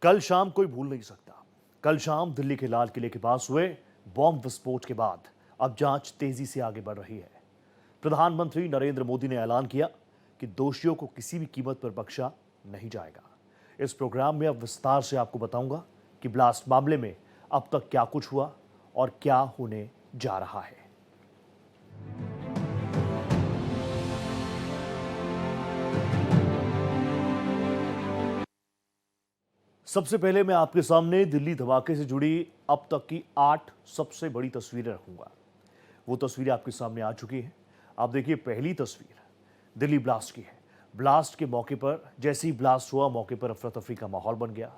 कल शाम कोई भूल नहीं सकता। कल शाम दिल्ली के लाल किले के पास हुए बॉम्ब विस्फोट के बाद अब जांच तेजी से आगे बढ़ रही है। प्रधानमंत्री नरेंद्र मोदी ने ऐलान किया कि दोषियों को किसी भी कीमत पर बख्शा नहीं जाएगा। इस प्रोग्राम में अब विस्तार से आपको बताऊंगा कि ब्लास्ट मामले में अब तक क्या कुछ हुआ और क्या होने जा रहा है। सबसे पहले मैं आपके सामने दिल्ली धमाके से जुड़ी अब तक की 8 सबसे बड़ी तस्वीरें रखूंगा। वो तस्वीरें आपके सामने आ चुकी हैं। आप देखिए, पहली तस्वीर दिल्ली ब्लास्ट की है। ब्लास्ट के मौके पर जैसे ही ब्लास्ट हुआ, मौके पर अफरा तफरी का माहौल बन गया।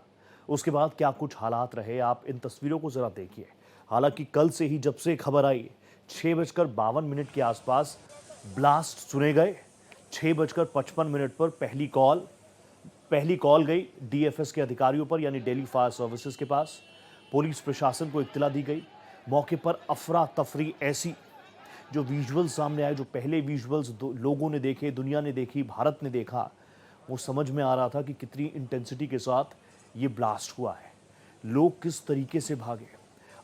उसके बाद क्या कुछ हालात रहे, आप इन तस्वीरों को जरा देखिए। हालांकि कल से ही जब से खबर आई 6:52 के आसपास ब्लास्ट सुने गए। 6:55 पर पहली कॉल गई डीएफएस के अधिकारियों पर, यानी दिल्ली फायर सर्विसेज के पास। पुलिस प्रशासन को इत्तला दी गई। मौके पर अफरा तफरी ऐसी, जो विजुअल्स सामने आए, जो पहले विजुअल्स लोगों ने देखे, दुनिया ने देखी, भारत ने देखा, वो समझ में आ रहा था कि कितनी इंटेंसिटी के साथ ये ब्लास्ट हुआ है। लोग किस तरीके से भागे।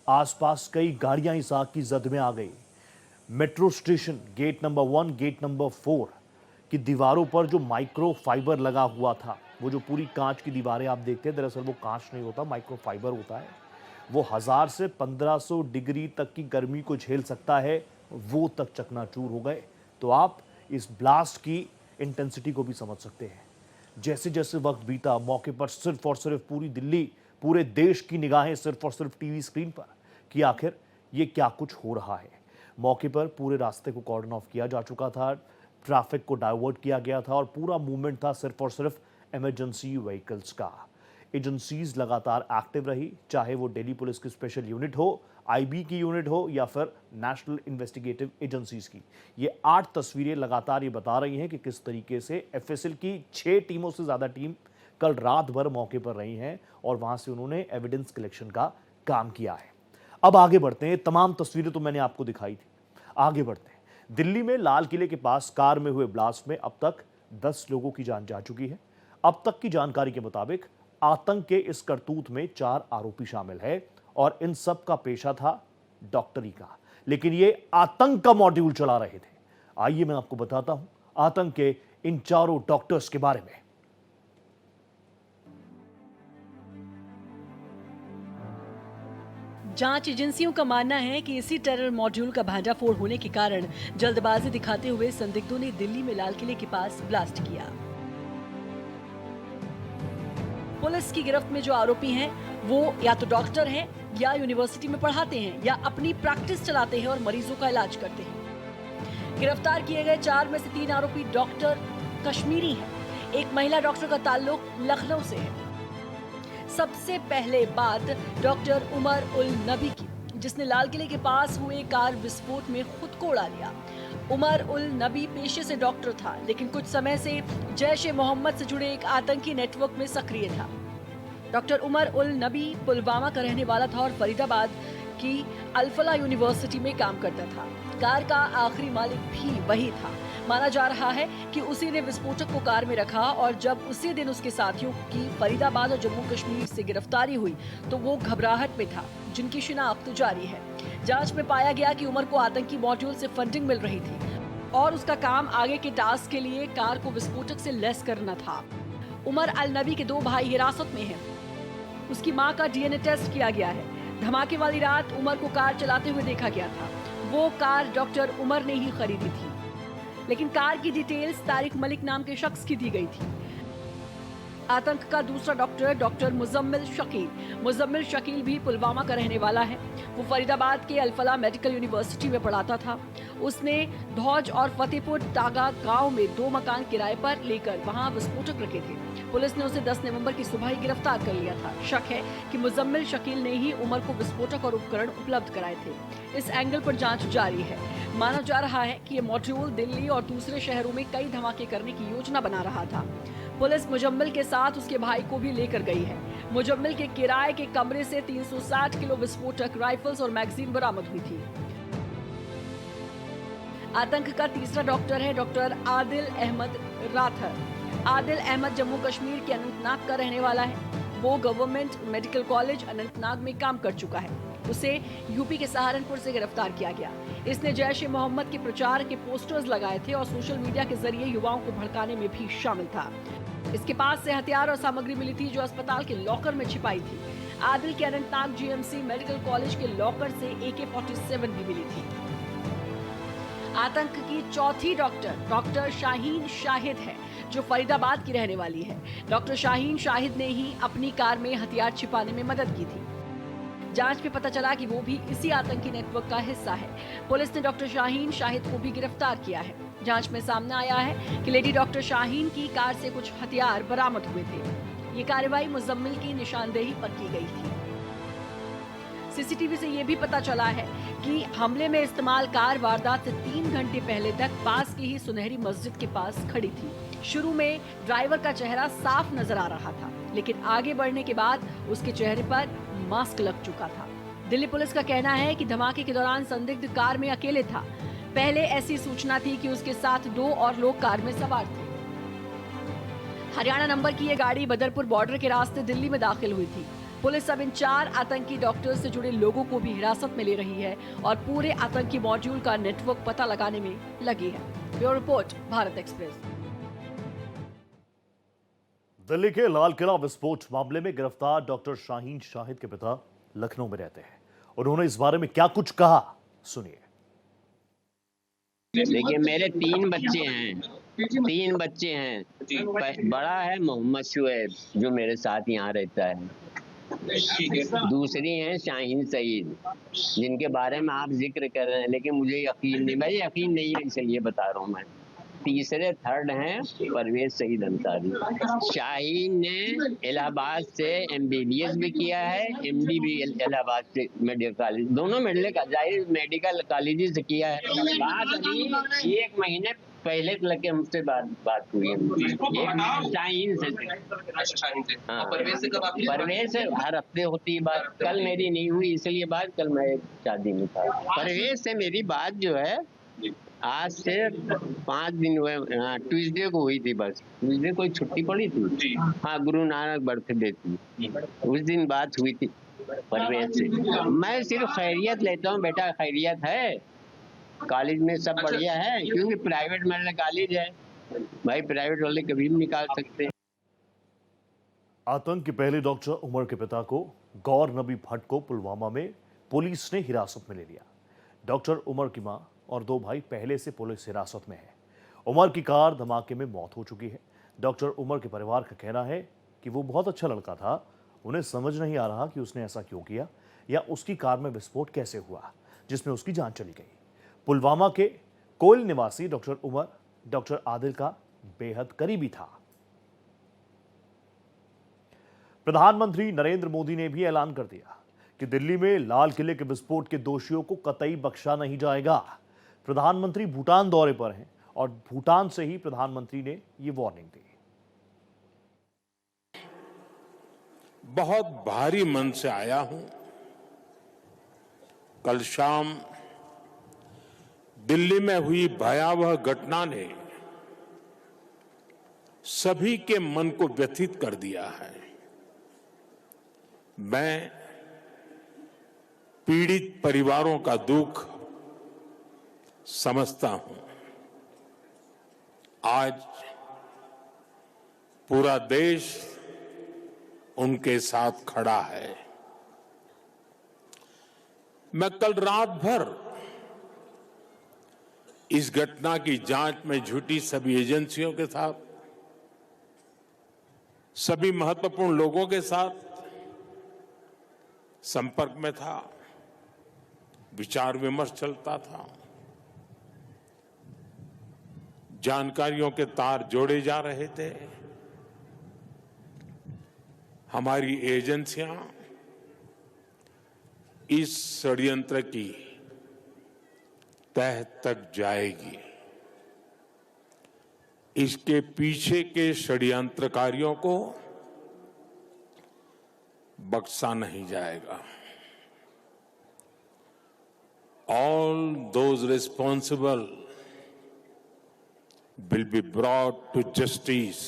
आसपास कई गाड़ियां इस आग की जद में आ गई। Metro station gate number 1, gate number 4 की दीवारों पर जो माइक्रो फाइबर लगा हुआ था, वो जो पूरी कांच की दीवारें आप देखते हैं, दरअसल वो कांच नहीं होता, माइक्रो फाइबर होता है। वो 1000 से 1500 डिग्री तक की गर्मी को झेल सकता है, वो तक चकनाचूर हो गए। तो आप इस ब्लास्ट की इंटेंसिटी को भी समझ सकते हैं। जैसे जैसे वक्त बीता, मौके पर सिर्फ और सिर्फ पूरी दिल्ली, पूरे देश की निगाहें सिर्फ और सिर्फ टीवी स्क्रीन पर कि आखिर ये क्या कुछ हो रहा है। मौके पर पूरे रास्ते को कॉर्डन ऑफ किया जा चुका था, ट्रैफिक को डाइवर्ट किया गया था और पूरा मूवमेंट था सिर्फ और सिर्फ इमरजेंसी व्हीकल्स का। एजेंसीज लगातार एक्टिव रही, चाहे वो दिल्ली पुलिस की स्पेशल यूनिट हो, आईबी की यूनिट हो या फिर नेशनल इन्वेस्टिगेटिव एजेंसीज की। ये 8 तस्वीरें लगातार ये बता रही हैं कि किस तरीके से एफएसएल की 6 टीमों से ज्यादा टीम कल रात भर मौके पर रही हैं और वहां से उन्होंने एविडेंस कलेक्शन का काम किया है। अब आगे बढ़ते हैं। तमाम तस्वीरें तो मैंने आपको दिखाई थी। आगे बढ़ते हैं। दिल्ली में लाल किले के पास कार में हुए ब्लास्ट में अब तक 10 लोगों की जान जा चुकी है। अब तक की जानकारी के मुताबिक आतंक के इस करतूत में 4 आरोपी शामिल है और इन सब का पेशा था डॉक्टरी का, लेकिन ये आतंक का मॉड्यूल चला रहे थे। आइए मैं आपको बताता हूं आतंक के इन चारों डॉक्टर्स के बारे में। जांच एजेंसियों का मानना है कि इसी टेरर मॉड्यूल का भांडाफोड़ होने के कारण जल्दबाजी दिखाते हुए संदिग्धों ने दिल्ली में लाल किले के पास ब्लास्ट किया। पुलिस की गिरफ्त में जो आरोपी हैं, वो या तो डॉक्टर हैं, या यूनिवर्सिटी में पढ़ाते हैं, या अपनी प्रैक्टिस चलाते हैं और मरीजों का इलाज करते हैं। गिरफ्तार किए गए 4 में से 3 आरोपी डॉक्टर कश्मीरी हैं। एक महिला डॉक्टर का ताल्लुक लखनऊ से है। सबसे पहले बात डॉक्टर उमर उल नबी की, जिसने लाल किले के पास हुए कार विस्फोट में खुद को उड़ा लिया। उमर उल नबी पेशे से डॉक्टर था, लेकिन कुछ समय से जैश-ए-मोहम्मद से जुड़े एक आतंकी नेटवर्क में सक्रिय था। डॉक्टर उमर उल नबी पुलवामा का रहने वाला था और फरीदाबाद की अल-फलाह यूनिवर्सिटी में काम करता था। कार का आखिरी मालिक भी वही था। माना जा रहा है कि उसी ने विस्फोटक को कार में रखा और जब उसी दिन उसके साथियों की फरीदाबाद और जम्मू कश्मीर से गिरफ्तारी हुई तो वो घबराहट में था, जिनकी शिनाख्त जारी है। जांच में पाया गया कि उमर को आतंकी मॉड्यूल से फंडिंग मिल रही थी और उसका काम आगे के टास्क के लिए कार को विस्फोटक से लैस करना था। उमर अल नबी के 2 भाई हिरासत में हैं। उसकी मां का डीएनए टेस्ट किया गया है। धमाके वाली रात उमर को कार चलाते हुए देखा गया था। वो कार डॉक्टर उमर ने ही खरीदी थी, लेकिन कार की डिटेल्स तारिक मलिक नाम के शख्स की दी गई थी। आतंक का दूसरा डॉक्टर डॉक्टर मुजम्मिल शकील भी पुलवामा का रहने वाला है। वो फरीदाबाद के अल-फलाह मेडिकल यूनिवर्सिटी में पढ़ाता था। उसने धौज और फतेहपुर टागा गांव में 2 मकान किराए पर लेकर वहां विस्फोटक रखे थे। पुलिस ने उसे 10 नवंबर की सुबह ही गिरफ्तार कर लिया था। शक है कि मुजम्मिल शकील ने ही उमर को विस्फोटक और उपकरण उपलब्ध कराए थे। इस एंगल पर जांच जारी है। माना जा रहा है कि ये मॉड्यूल दिल्ली और दूसरे शहरों में कई धमाके करने की योजना बना रहा था। पुलिस मुजम्मिल के साथ उसके भाई को भी लेकर गई है। मुजम्मिल के किराए के कमरे से 360 किलो विस्फोटक, राइफल्स और मैगजीन बरामद हुई थी। आतंक का तीसरा डॉक्टर है डॉक्टर आदिल अहमद राथर। आदिल अहमद जम्मू कश्मीर के अनंतनाग का रहने वाला है। वो गवर्नमेंट मेडिकल कॉलेज अनंतनाग में काम कर चुका है। उसे यूपी के सहारनपुर से गिरफ्तार किया गया। इसने जैश ए मोहम्मद के प्रचार के पोस्टर्स लगाए थे और सोशल मीडिया के जरिए युवाओं को भड़काने में भी शामिल था। इसके पास से हथियार और सामग्री मिली थी जो अस्पताल के लॉकर में छिपाई थी। आदिल के अनंतनाग जीएमसी मेडिकल कॉलेज के लॉकर से AK-47 भी मिली थी। आतंक की चौथी डॉक्टर शाहीन शाहिद है, जो फरीदाबाद की रहने वाली है। डॉक्टर शाहीन शाहिद ने ही अपनी कार में हथियार छिपाने में मदद की थी। जांच में पता चला कि वो भी इसी आतंकी नेटवर्क का हिस्सा है। पुलिस ने डॉक्टर शाहीन शाहिद को भी गिरफ्तार किया है। जांच में सामने आया है कि लेडी डॉक्टर शाहीन की कार से कुछ हथियार बरामद हुए थे। ये कार्रवाई मुजम्मिल की निशानदेही पर की गई थी। सीसीटीवी से ये भी पता चला है कि हमले में इस्तेमाल कार वारदात से 3 घंटे पहले तक पास की ही सुनहरी मस्जिद के पास खड़ी थी। शुरू में ड्राइवर का चेहरा साफ नजर आ रहा था, लेकिन आगे बढ़ने के बाद उसके चेहरे पर मास्क लग चुका था। दिल्ली पुलिस का कहना है कि धमाके के दौरान संदिग्ध कार में अकेले था। पहले ऐसी सूचना थी कि उसके साथ 2 और लोग कार में सवार थे। हरियाणा नंबर की ये गाड़ी बदरपुर बॉर्डर के रास्ते दिल्ली में दाखिल हुई थी। पुलिस अब इन 4 आतंकी डॉक्टर्स से जुड़े लोगों को भी हिरासत में ले रही है और पूरे आतंकी मॉड्यूल का नेटवर्क पता लगाने में लगी है। Bureau report, Bharat express. Delhi के लाल किला विस्फोट मामले में गिरफ्तार डॉक्टर शाहीन शाहिद के पिता लखनऊ में रहते हैं। उन्होंने इस बारे में क्या कुछ कहा, सुनिए। देखिए, मेरे 3 बच्चे हैं। 3 बच्चे हैं। बड़ा है मोहम्मद शुएब, जो मेरे साथ यहाँ रहता है। दूसरी है शाहीन सईद, जिनके बारे में आप जिक्र कर रहे हैं, लेकिन मुझे यकीन नहीं है, इसलिए बता रहा हूँ मैं। तीसरे थर्ड हैं परवेज सईद अंसारी। शाहीन ने इलाहाबाद से MBBS भी किया है, MD भी इलाहाबाद से मेडिकल कॉलेज, दोनों मेडिकल कॉलेज से किया है। बात अभी 1 महीने पहले तक के मुझसे बात हुई है। शाहीन से। हाँ। परवेज से हर हफ्ते होती है बात। कल मेरी नहीं हुई, इसलिए बात, कल मैं शादी में था। परवेज से मेरी बात जो है आज से 5 दिन हुए। ट्यूसडे को हुई थी। बस ट्यूसडे कोई छुट्टी पड़ी थी। हाँ, गुरु नानक बर्थडे थी, उस दिन बात हुई थी परवेज से। मैं सिर्फ खैरियत लेता हूँ बेटा, खैरियत है, कॉलेज में सब बढ़िया है, क्योंकि प्राइवेट मेडिकल कॉलेज है भाई, प्राइवेट वाले कभी भी निकाल सकते हैं। आतंक के पहले डॉक्टर उमर के पिता को गौर नबी भट्ट को पुलवामा में पुलिस ने हिरासत में ले लिया। डॉक्टर उमर की मां और 2 भाई पहले से पुलिस हिरासत में है। उमर की कार धमाके में मौत हो चुकी है। डॉक्टर उमर के परिवार का कहना है कि वो बहुत अच्छा लड़का था। उन्हें समझ नहीं आ रहा कि उसने ऐसा क्यों किया या उसकी कार में विस्फोट कैसे हुआ, जिसमें उसकी जान चली गई। पुलवामा के कोयल निवासी डॉक्टर उमर डॉक्टर आदिल का बेहद करीबी था। प्रधानमंत्री नरेंद्र मोदी ने भी ऐलान कर दिया कि दिल्ली में लाल किले के विस्फोट के दोषियों को कतई बख्शा नहीं जाएगा। प्रधानमंत्री भूटान दौरे पर हैं और भूटान से ही प्रधानमंत्री ने ये वार्निंग दी। बहुत भारी मन से आया हूं। कल शाम दिल्ली में हुई भयावह घटना ने सभी के मन को व्यथित कर दिया है। मैं पीड़ित परिवारों का दुख समझता हूं। आज पूरा देश उनके साथ खड़ा है। मैं कल रात भर इस घटना की जांच में जुटी सभी एजेंसियों के साथ, सभी महत्वपूर्ण लोगों के साथ संपर्क में था, विचार विमर्श चलता था, जानकारियों के तार जोड़े जा रहे थे। हमारी एजेंसियां इस षड्यंत्र की तह तक जाएगी। इसके पीछे के षड्यंत्रकारियों को बख्शा नहीं जाएगा। All those responsible will be brought to justice.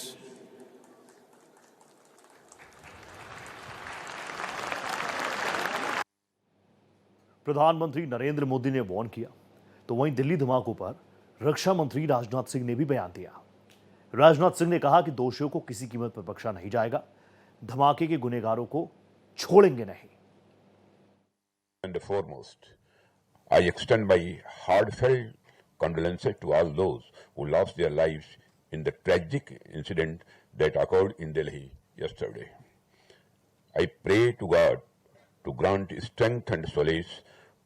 प्रधानमंत्री नरेंद्र मोदी ने वार्न किया, तो वहीं दिल्ली धमाकों पर रक्षा मंत्री राजनाथ सिंह ने भी बयान दिया। राजनाथ सिंह ने कहा कि दोषियों को किसी कीमत पर बख्शा नहीं जाएगा, धमाके के गुनहगारों को छोड़ेंगे नहीं। And foremost, I extend my heartfelt condolences to all those who lost their lives in the tragic incident that occurred in Delhi yesterday. I pray to God to grant strength and solace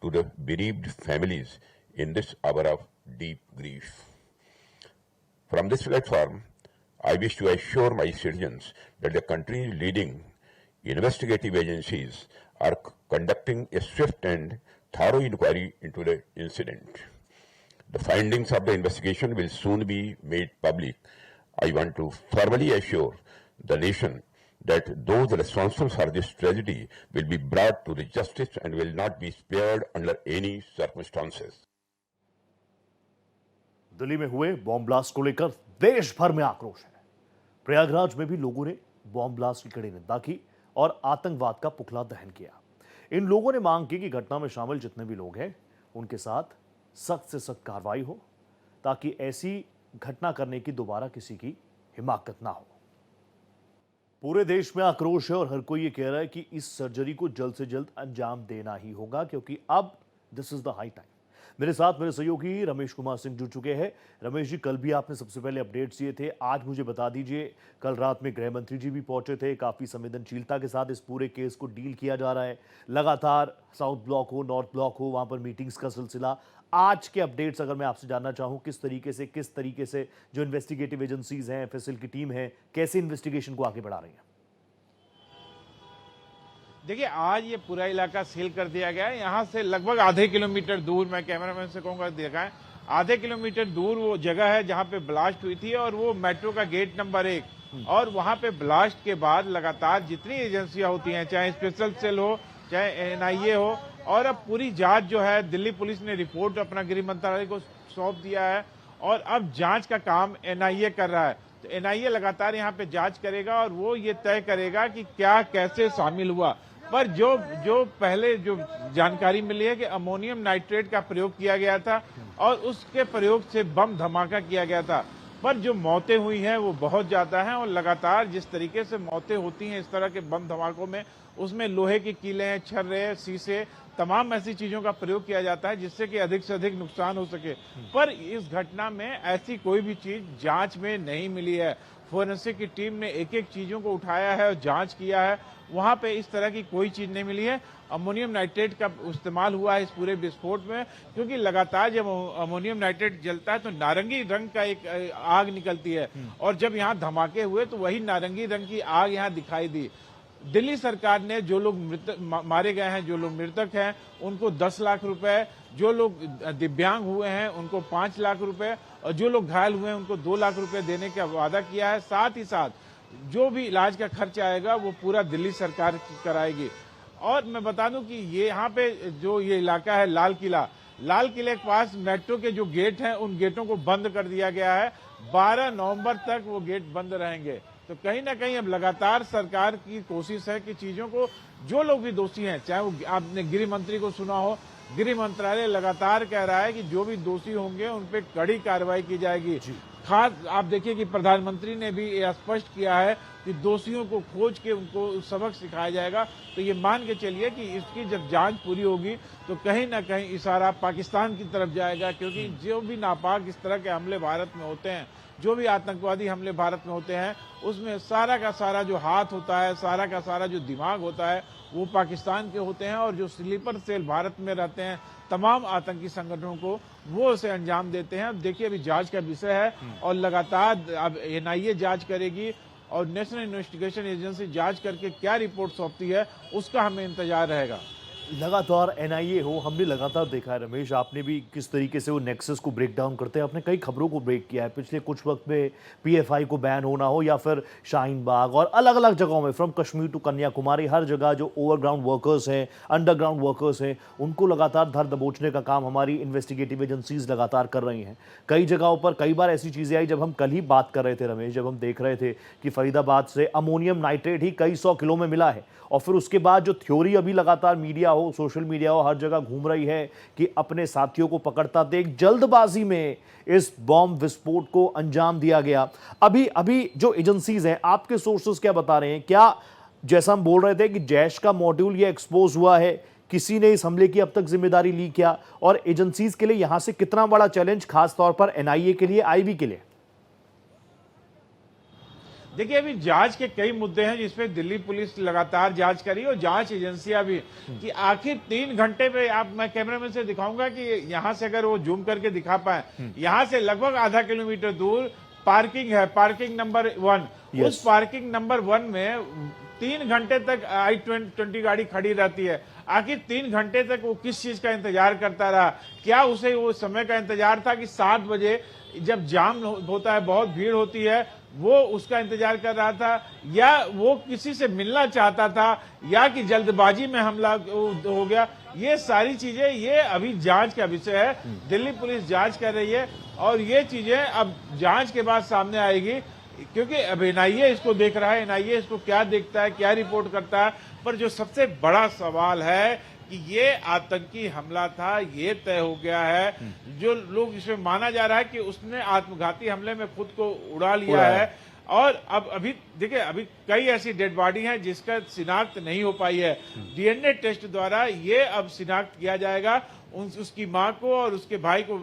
to the bereaved families in this hour of deep grief. From this platform, I wish to assure my citizens that the country's leading investigative agencies are conducting a swift and thorough inquiry into the incident. The findings of the investigation will soon be made public. I want to formally assure the nation that those responsible for this tragedy will be brought to the justice and will not be spared under any circumstances. Delhi में हुए bomb blast को लेकर देश भर में आक्रोश है। प्रयागराज में भी लोगों ने बॉम्ब ब्लास्ट की कड़ी निंदा की और आतंकवाद का पुतला दहन किया। इन लोगों ने मांग की कि घटना में शामिल जितने भी लोग हैं उनके साथ सख्त से सख्त कार्रवाई हो, ताकि ऐसी घटना करने की दोबारा किसी की हिमाकत ना हो। पूरे देश में आक्रोश है और हर कोई ये कह रहा है कि इस सर्जरी को जल्द से जल्द अंजाम देना ही होगा, क्योंकि अब this is the high time. मेरे साथ मेरे सहयोगी रमेश कुमार सिंह जुड़ चुके हैं। रमेश जी, कल भी आपने सबसे पहले अपडेट्स दिए थे, आज मुझे बता दीजिए, कल रात में गृह मंत्री जी भी पहुंचे थे, काफ़ी संवेदनशीलता के साथ इस पूरे केस को डील किया जा रहा है। लगातार साउथ ब्लॉक हो, नॉर्थ ब्लॉक हो, वहाँ पर मीटिंग्स का सिलसिला। आज के अपडेट्स अगर मैं आपसे जानना चाहूँ, किस तरीके से जो इन्वेस्टिगेटिव एजेंसीज हैं, एफएसएल की टीम है, कैसे इन्वेस्टिगेशन को आगे बढ़ा रही है? देखिए, आज ये पूरा इलाका सील कर दिया गया है। यहाँ से लगभग आधे किलोमीटर दूर, मैं कैमरामैन से कहूँगा दिखाएं, आधे किलोमीटर दूर वो जगह है जहाँ पे ब्लास्ट हुई थी, और वो मेट्रो का गेट नंबर 1। और वहाँ पे ब्लास्ट के बाद लगातार जितनी एजेंसियां होती हैं, चाहे स्पेशल सेल हो, चाहे एनआईए हो, और अब पूरी जांच जो है, दिल्ली पुलिस ने रिपोर्ट अपना गृह मंत्रालय को सौंप दिया है और अब जांच का काम एनआईए कर रहा है। तो एनआईए लगातार यहाँ पे जांच करेगा और वो ये तय करेगा कि क्या कैसे शामिल हुआ। पर जो पहले जो जानकारी मिली है कि अमोनियम नाइट्रेट का प्रयोग किया गया था और उसके प्रयोग से बम धमाका किया गया था, पर जो मौतें हुई हैं वो बहुत ज्यादा हैं। और लगातार जिस तरीके से मौतें होती हैं इस तरह के बम धमाकों में, उसमें लोहे की कीलें, छर्रे, शीशे, तमाम ऐसी चीजों का प्रयोग किया जाता है जिससे कि अधिक से अधिक नुकसान हो सके। पर इस घटना में ऐसी कोई भी चीज जांच में नहीं मिली है। फोरेंसिक की टीम ने एक एक चीजों को उठाया है और जांच किया है, वहां पे इस तरह की कोई चीज नहीं मिली है। अमोनियम नाइट्रेट का इस्तेमाल हुआ है इस पूरे विस्फोट में, क्योंकि लगातार जब अमोनियम नाइट्रेट जलता है तो नारंगी रंग का एक आग निकलती है, और जब यहाँ धमाके हुए तो वही नारंगी रंग की आग यहाँ दिखाई दी। दिल्ली सरकार ने जो लोग मारे गए हैं, जो लोग मृतक हैं, उनको 10 लाख रुपए, जो लोग दिव्यांग हुए हैं उनको 5 लाख रुपए, और जो लोग घायल हुए हैं उनको 2 लाख रुपए देने का वादा किया है। साथ ही साथ जो भी इलाज का खर्च आएगा वो पूरा दिल्ली सरकार कराएगी। और मैं बता दूं कि ये यहाँ पे जो ये इलाका है लाल किले के पास मेट्रो के जो गेट हैं उन गेटों को बंद कर दिया गया है। 12 नवंबर तक वो गेट बंद रहेंगे। तो कहीं ना कहीं अब लगातार सरकार की कोशिश है कि चीजों को, जो लोग भी दोषी हैं, चाहे वो आपने गृह मंत्री को सुना हो, गृह मंत्रालय लगातार कह रहा है कि जो भी दोषी होंगे उन पे कड़ी कार्रवाई की जाएगी। खास आप देखिए कि प्रधानमंत्री ने भी यह स्पष्ट किया है कि दोषियों को खोज के उनको सबक सिखाया जाएगा। तो ये मान के चलिए कि इसकी जब जांच पूरी होगी तो कहीं ना कहीं इशारा पाकिस्तान की तरफ जाएगा, क्योंकि जो भी नापाक इस तरह के हमले भारत में होते हैं, जो भी आतंकवादी हमले भारत में होते हैं, उसमें सारा का सारा जो हाथ होता है, सारा का सारा जो दिमाग होता है, वो पाकिस्तान के होते हैं। और जो स्लीपर सेल भारत में रहते हैं तमाम आतंकी संगठनों को, वो उसे अंजाम देते हैं। अब देखिए, अभी जांच का विषय है और लगातार अब एनआईए जांच करेगी और नेशनल इन्वेस्टिगेशन एजेंसी जांच करके क्या रिपोर्ट सौंपती है उसका हमें इंतजार रहेगा। लगातार एनआईए हो, हमने लगातार देखा है रमेश, आपने भी किस तरीके से वो नेक्सस को ब्रेक डाउन करते हैं। आपने कई खबरों को ब्रेक किया है पिछले कुछ वक्त में, पीएफआई को बैन होना हो या फिर शाहीन बाग और अलग अलग जगहों में, फ्रॉम कश्मीर टू कन्याकुमारी, हर जगह जो ओवरग्राउंड वर्कर्स हैं, अंडरग्राउंड वर्कर्स हैं, उनको लगातार धर दबोचने का काम हमारी इन्वेस्टिगेटिव एजेंसीज लगातार कर रही हैं। कई जगहों पर कई बार ऐसी चीज़ें आई, जब हम कल ही बात कर रहे थे रमेश, जब हम देख रहे थे कि फरीदाबाद से अमोनियम नाइट्रेट ही कई 100 किलो में मिला है, और फिर उसके बाद जो थ्योरी अभी लगातार मीडिया हो, सोशल मीडिया हो, हर जगह घूम रही है कि अपने साथियों को पकड़ता देख जल्दबाजी में इस बॉम्ब विस्फोट को अंजाम दिया गया। अभी जो एजेंसीज हैं, आपके सोर्सेस क्या बता रहे हैं? क्या जैसा हम बोल रहे थे कि जैश का मॉड्यूल ये एक्सपोज हुआ है, किसी ने इस हमले की अब तक जिम्मेदारी ली क्या? और एजेंसीज के लिए यहां से कितना बड़ा चैलेंज, खास तौर पर एनआईए के लिए, आईबी के लिए? देखिए, अभी जांच के कई मुद्दे हैं जिसपे दिल्ली पुलिस लगातार जांच करी और जांच एजेंसियां भी कि आखिर 3 घंटे पे मैं कैमरामैन से दिखाऊंगा कि यहां से अगर वो जूम करके दिखा पाए, यहां से लगभग आधा किलोमीटर दूर पार्किंग है, पार्किंग नंबर 1। उस पार्किंग नंबर 1 में 3 घंटे तक I-20 गाड़ी खड़ी रहती है। आखिर 3 घंटे तक वो किस चीज का इंतजार करता रहा? क्या उसे वो समय का इंतजार था कि 7 बजे जब जाम होता है, बहुत भीड़ होती है, वो उसका इंतजार कर रहा था, या वो किसी से मिलना चाहता था, या कि जल्दबाजी में हमला हो गया? ये सारी चीजें ये अभी जांच का विषय है। दिल्ली पुलिस जांच कर रही है और ये चीजें अब जांच के बाद सामने आएगी, क्योंकि अब एनआईए इसको देख रहा है। एनआईए इसको क्या देखता है, क्या रिपोर्ट करता है। पर जो सबसे बड़ा सवाल है कि ये आतंकी हमला था, ये तय हो गया है। जो लोग इसमें माना जा रहा है कि उसने आत्मघाती हमले में खुद को उड़ा लिया है। और अब अभी देखिए, अभी कई ऐसी डेड बॉडी हैं जिसका शिनाख्त नहीं हो पाई है। डीएनए टेस्ट द्वारा ये अब शिनाख्त किया जाएगा। उसकी मां को और उसके भाई को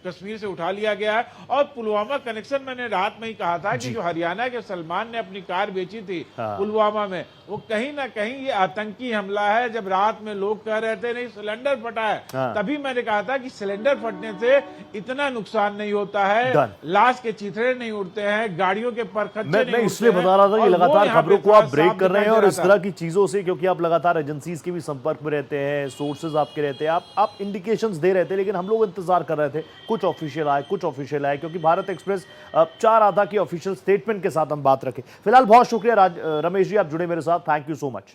कश्मीर से उठा लिया गया है। और पुलवामा कनेक्शन, मैंने रात में ही कहा था कि जो हरियाणा के सलमान ने अपनी कार बेची थी पुलवामा में, वो कहीं ना कहीं ये आतंकी हमला है। जब रात में लोग कह रहे थे नहीं सिलेंडर फटा है, तभी मैंने कहा था कि सिलेंडर फटने से इतना नुकसान नहीं होता है, लाश के चिथड़े नहीं उड़ते हैं, गाड़ियों के परखच्चे नहीं उड़ते हैं। मैं इसलिए बता रहा था कि लगातार खबरों को आप ब्रेक कर रहे हैं और इस तरह की चीजों से, क्योंकि आप लगातार एजेंसीज के भी संपर्क में रहते हैं, सोर्सेज आपके रहते हैं, आप इंडिकेशंस दे रहे थे, लेकिन हम लोग इंतजार कर रहे थे कुछ ऑफिशियल आए, क्योंकि भारत एक्सप्रेस चाह रहा था कि ऑफिशियल स्टेटमेंट के साथ हम बात रखें। फिलहाल बहुत शुक्रिया रमेश जी, आप जुड़े मेरे साथ, thank you so much.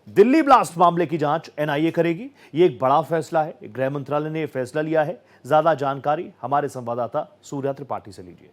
Delhi blast मामले की जांच एनआईए करेगी, ये एक बड़ा फैसला है। गृह मंत्रालय ने यह फैसला लिया है। ज्यादा जानकारी हमारे संवाददाता सूर्या त्रिपाठी से लीजिए।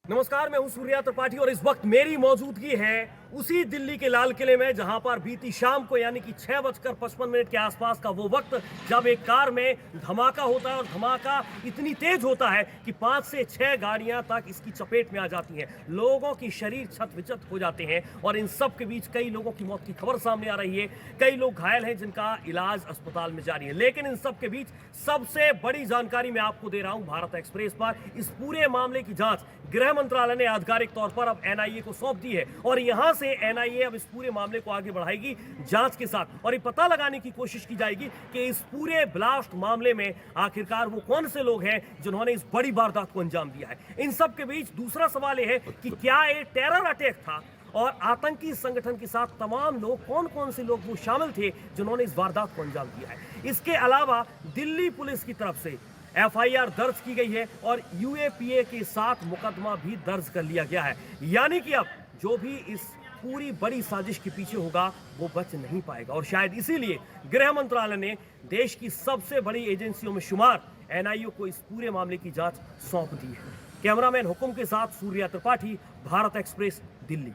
नमस्कार, मैं हूं सूर्या त्रिपाठी और इस वक्त मेरी मौजूदगी है उसी दिल्ली के लाल किले में जहां पर बीती शाम को यानी कि 6:55 के आसपास का वो वक्त जब एक कार में धमाका होता है और धमाका इतनी तेज होता है कि 5 से 6 गाड़ियां तक इसकी चपेट में आ जाती हैं। लोगों की शरीर छत विचत हो जाते हैं और इन सब के बीच कई लोगों की मौत की खबर सामने आ रही है। कई लोग घायल हैं जिनका इलाज अस्पताल में जारी है। लेकिन इन सब के बीच सबसे बड़ी जानकारी मैं आपको दे रहा हूं भारत एक्सप्रेस पर। इस पूरे मामले की जांच गृह मंत्रालय ने आधिकारिक तौर पर अब एनआईए को सौंप दी है और यहां से एनआईए अब इस पूरे मामले को आगे बढ़ाएगी जांच के साथ और ये पता लगाने की कोशिश की जाएगी कि इस पूरे ब्लास्ट मामले में आखिरकार वो कौन से लोग हैं जिन्होंने इस बड़ी वारदात को अंजाम दिया है। इन सब के बीच दूसरा सवाल यह है कि क्या ये टेरर अटैक था और आतंकी संगठन के साथ तमाम लोग, कौन कौन से लोग वो शामिल थे जिन्होंने इस वारदात को अंजाम दिया है। इसके अलावा दिल्ली पुलिस की तरफ से एफआईआर दर्ज की गई है और यूएपीए के साथ मुकदमा भी दर्ज कर लिया गया है। यानी कि अब जो भी इस पूरी बड़ी साजिश के पीछे होगा वो बच नहीं पाएगा और शायद इसीलिए गृह मंत्रालय ने देश की सबसे बड़ी एजेंसियों में शुमार एनआईए को इस पूरे मामले की जांच सौंप दी है। कैमरामैन हुकुम के साथ सूर्या त्रिपाठी, भारत एक्सप्रेस, दिल्ली।